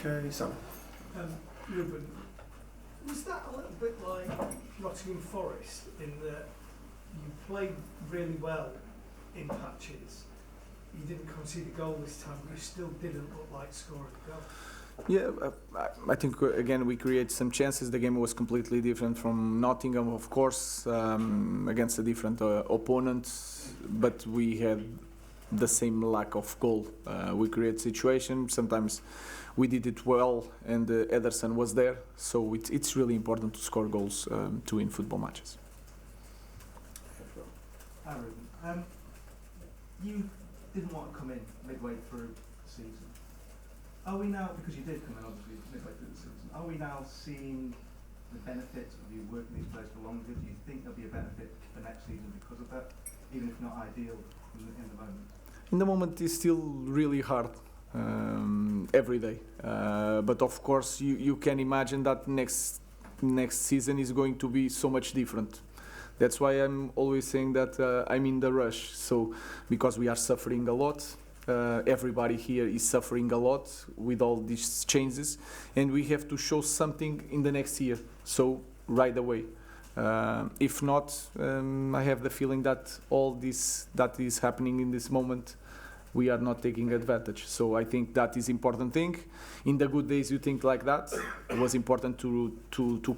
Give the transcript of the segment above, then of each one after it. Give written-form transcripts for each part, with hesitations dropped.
Okay, Sam. Ruben, was that a little bit like Nottingham Forest in that you played really well in patches? You didn't concede a goal this time, but you still didn't look like scoring a goal. Yeah, I think again we create some chances. The game was completely different from Nottingham, of course, against a different opponent, but we had the same lack of goal. We create situations. Sometimes we did it well, and Ederson was there. So it's really important to score goals to win football matches. Hi Ruben. You didn't want to come in midway through the season. Are we now, because you did come in obviously midway through the season, are we now seeing the benefit of you working these players for longer? Do you think there'll be a benefit for next season because of that, even if not ideal in the moment? In the moment, it's still really hard every day. But of course, you can imagine that next season is going to be so much different. That's why I'm always saying that I'm in the rush. So because we are suffering a lot, everybody here is suffering a lot with all these changes, and we have to show something in the next year. So right away. If not, I have the feeling that all this that is happening in this moment, we are not taking advantage. So I think that is important thing. In the good days, you think like that. It was important to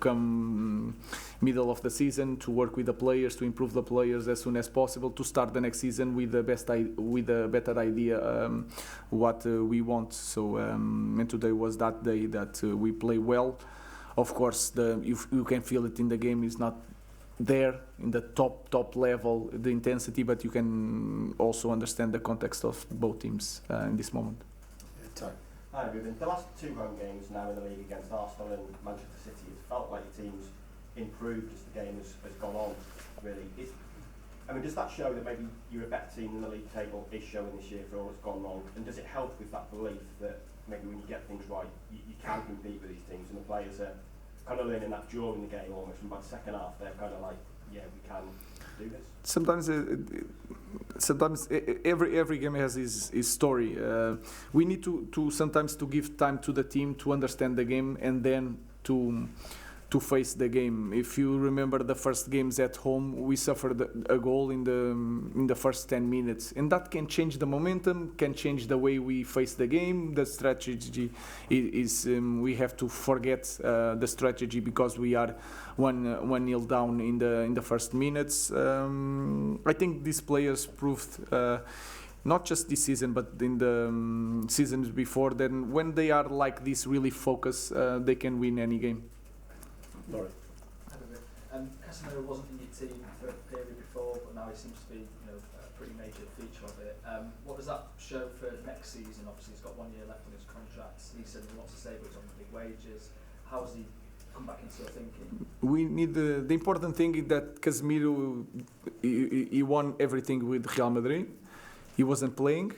come middle of the season, to work with the players, to improve the players as soon as possible, to start the next season with a better idea what we want. So and today was that day that we play well. Of course, you can feel it in the game. Is not there in the top level, the intensity, but you can also understand the context of both teams in this moment. Hi Ruben, the last two home games now in the league against Arsenal and Manchester City, it's felt like your team's improved as the game has gone on, really. Does that show that maybe you're a better team than the league table is showing this year for all that's gone wrong? And does it help with that belief that maybe when you get things right, you can compete with these teams, and the players are kind of learning that during the game almost, from about the second half they're kind of like, yeah, we can do this? Sometimes every game has his story. We need to sometimes to give time to the team to understand the game, and then to face the game. If you remember the first games at home, we suffered a goal in the first 10 minutes, and that can change the momentum, can change the way we face the game. The strategy is we have to forget the strategy because we are 1-0 down in the first minutes. I think these players proved. Not just this season, but in the seasons before, then when they are like this, really focused, they can win any game. Laurie. Casemiro wasn't in your team for a period before, but now he seems to be a pretty major feature of it. What does that show for next season? Obviously, he's got 1 year left on his contract. He said he wants to stay, but he's on big wages. How has he come back into your thinking? We need the important thing is that Casemiro he won everything with Real Madrid. He wasn't playing.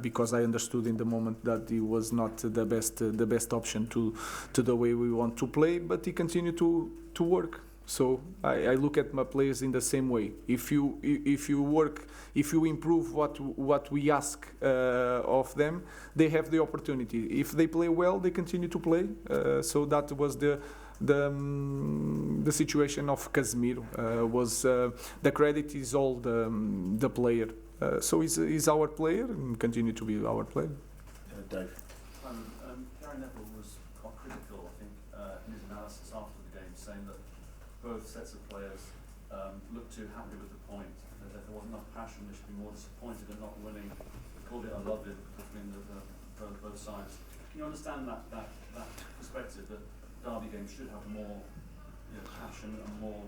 Because I understood in the moment that he was not the best option to the way we want to play, but he continued to work. So I look at my players in the same way. If you work, if you improve what we ask of them, they have the opportunity. If they play well, they continue to play. So that was the situation of Casemiro. The credit is all the player. So he's our player and continue to be our player. Dave. Gary Neville was quite critical, I think, in his analysis after the game, saying that both sets of players looked too happy with the point, that if there wasn't enough passion, they should be more disappointed in not winning. They called it a love-in between both sides. Can you understand that perspective, that derby games should have more passion and more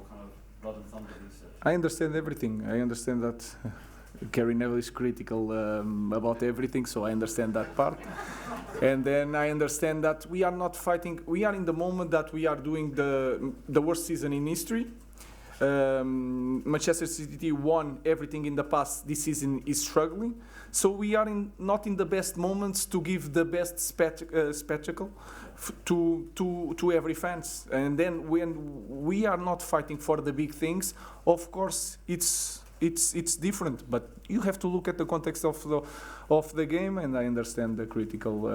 kind of blood and thunder, he said? I understand everything. I understand that Gary Neville is critical about everything, so I understand that part. And then I understand that we are not fighting. We are in the moment that we are doing the worst season in history. Manchester City won everything in the past. This season is struggling. So we are not in the best moments to give the best spectacle to every fans. And then when we are not fighting for the big things, of course it's it's different, but you have to look at the context of the game, and I understand the critical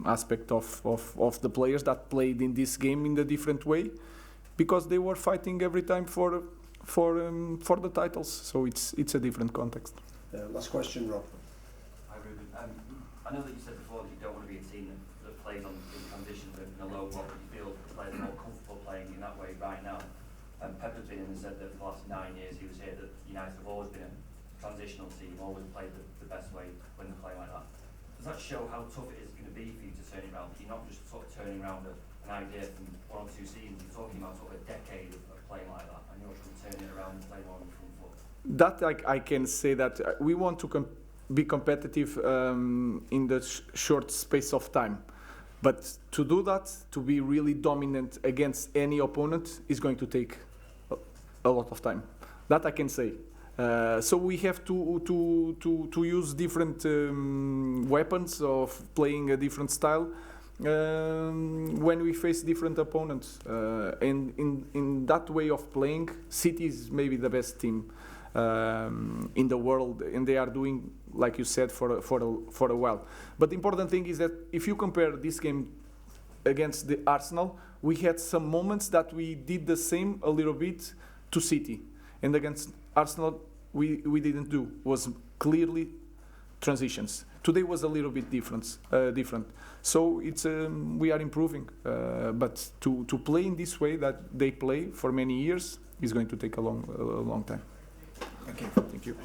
aspect of the players that played in this game in a different way, because they were fighting every time for the titles. So it's a different context. Last question, Rob. Hi, Ruben. I know that you said before that you don't want to be a team that plays in transition but in a low block, but you feel the players are more comfortable playing in that way right now. Pep has been in and said that for the last 9 years he was here that United have always been a transitional team, always played the best way when they play like that. Does that show how tough it is going to be for you to turn it around? You're not just sort of turning around an idea from 1 or 2 seasons, you're talking about sort of a decade of playing like that, and you're just going to turn it around and play more on the front foot. That I can say that we want to be competitive in the short space of time. But to do that, to be really dominant against any opponent, is going to take a lot of time. That I can say. So we have to use different weapons of playing a different style when we face different opponents. And in that way of playing, City is maybe the best team in the world, and they are doing, like you said, for a while. But the important thing is that if you compare this game against the Arsenal, we had some moments that we did the same a little bit to City, and against Arsenal we didn't do. Was clearly transitions. Today was a little bit different. So it's we are improving, but to play in this way that they play for many years is going to take a long time. Thank you. Thank you.